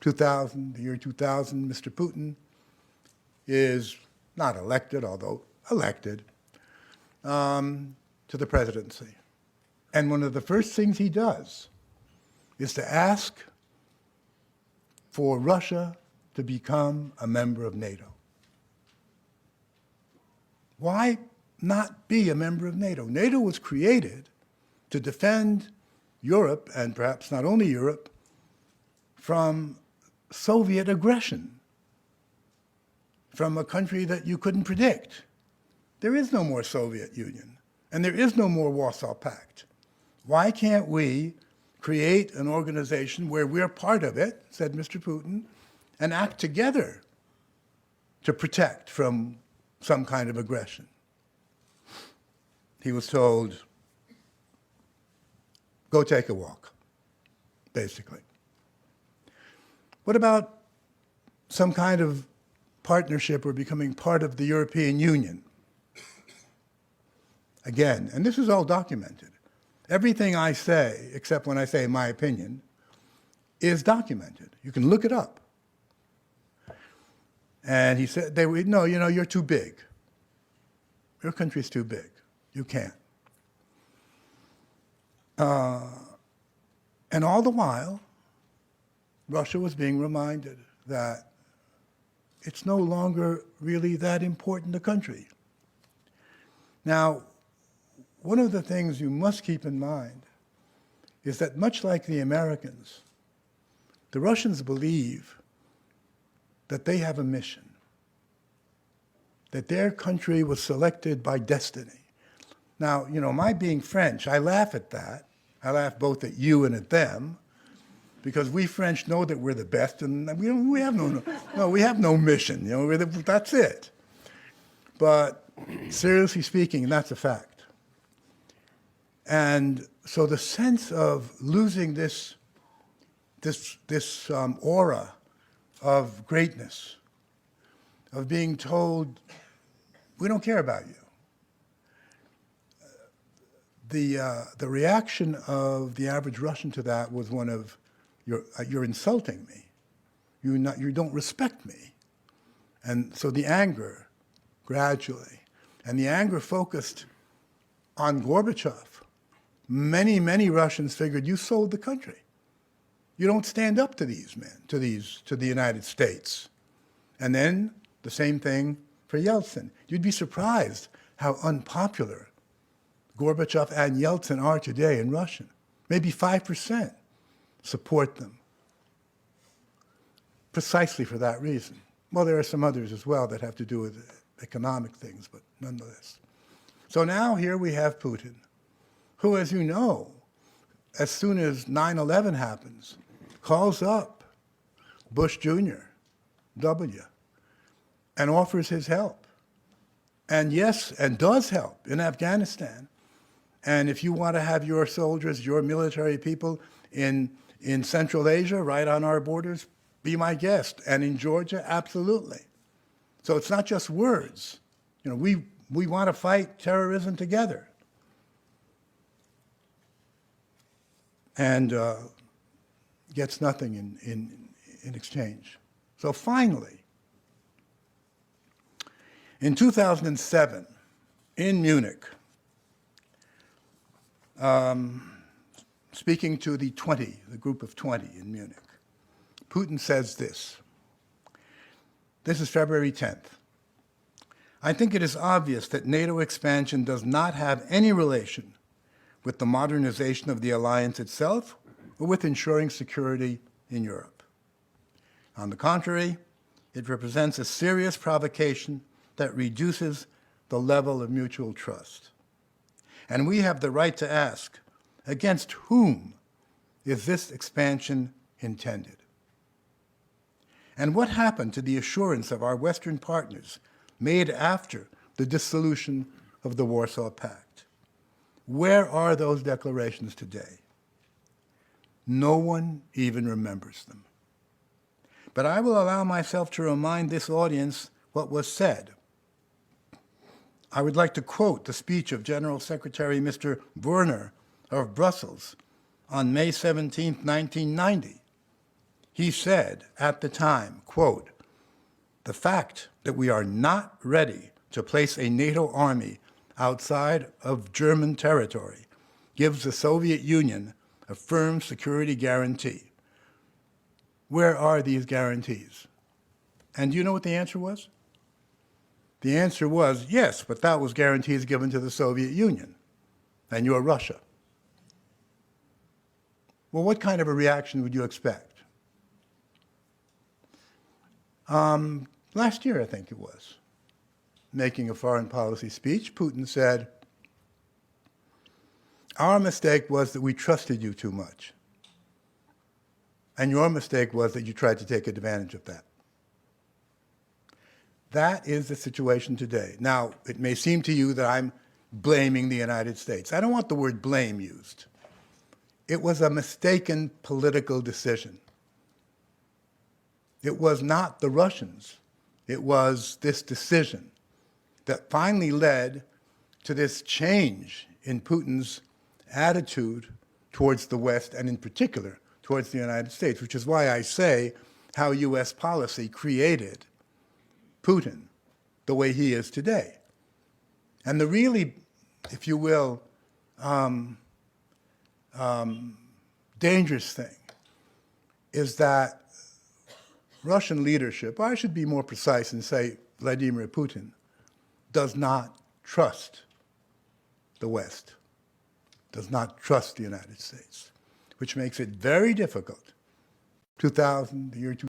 2000, the year 2000, Mr. Putin is not elected, although elected, to the presidency. And one of the first things he does is to ask for Russia to become a member of NATO. Why not be a member of NATO? NATO was created to defend Europe, and perhaps not only Europe, from Soviet aggression, from a country that you couldn't predict. There is no more Soviet Union, and there is no more Warsaw Pact. Why can't we create an organization where we're part of it, said Mr. Putin, and act together to protect from some kind of aggression? He was told, go take a walk, basically. What about some kind of partnership or becoming part of the European Union? Again, and this is all documented. Everything I say, except when I say my opinion, is documented. You can look it up. And he said, no, you know, you're too big. Your country's too big. You can't. And all the while, Russia was being reminded that it's no longer really that important a country. Now, one of the things you must keep in mind is that much like the Americans, the Russians believe that they have a mission, that their country was selected by destiny. Now, you know, my being French, I laugh at that. I laugh both at you and at them, because we French know that we're the best, and we have no mission. You know, that's it. But seriously speaking, that's a fact. And so the sense of losing this aura of greatness, of being told, we don't care about you. The reaction of the average Russian to that was one of, you're insulting me. You don't respect me. And so the anger, gradually, and the anger focused on Gorbachev. Many, many Russians figured, you sold the country. You don't stand up to these men, to the United States. And then the same thing for Yeltsin. You'd be surprised how unpopular Gorbachev and Yeltsin are today in Russia. Maybe 5% support them, precisely for that reason. Well, there are some others as well that have to do with economic things, but nonetheless. So now here we have Putin, who, as you know, as soon as 9/11 happens, calls up Bush Jr., W., and offers his help. And yes, and does help in Afghanistan. And if you want to have your soldiers, your military people in Central Asia, right on our borders, be my guest. And in Georgia, absolutely. So it's not just words. You know, we want to fight terrorism together. And gets nothing in exchange. So finally, in 2007, in Munich, speaking to the group of 20 in Munich, Putin says this. This is February 10th. I think it is obvious that NATO expansion does not have any relation with the modernization of the alliance itself or with ensuring security in Europe. On the contrary, it represents a serious provocation that reduces the level of mutual trust. And we have the right to ask, against whom is this expansion intended? And what happened to the assurance of our Western partners made after the dissolution of the Warsaw Pact? Where are those declarations today? No one even remembers them. But I will allow myself to remind this audience what was said. I would like to quote the speech of General Secretary Mr. Werner of Brussels on May 17, 1990. He said at the time, quote, "The fact that we are not ready to place a NATO army outside of German territory gives the Soviet Union a firm security guarantee." Where are these guarantees? And do you know what the answer was? The answer was, yes, but that was guarantees given to the Soviet Union, and you're Russia. Well, what kind of a reaction would you expect? Last year, I think it was, making a foreign policy speech, Putin said, "Our mistake was that we trusted you too much. And your mistake was that you tried to take advantage of that." That is the situation today. Now, it may seem to you that I'm blaming the United States. I don't want the word blame used. It was a mistaken political decision. It was not the Russians. It was this decision that finally led to this change in Putin's attitude towards the West, and in particular towards the United States, which is why I say how U.S. policy created Putin the way he is today. And the really, if you will, dangerous thing is that Russian leadership, or I should be more precise and say Vladimir Putin, does not trust the West, does not trust the United States, which makes it very difficult. The year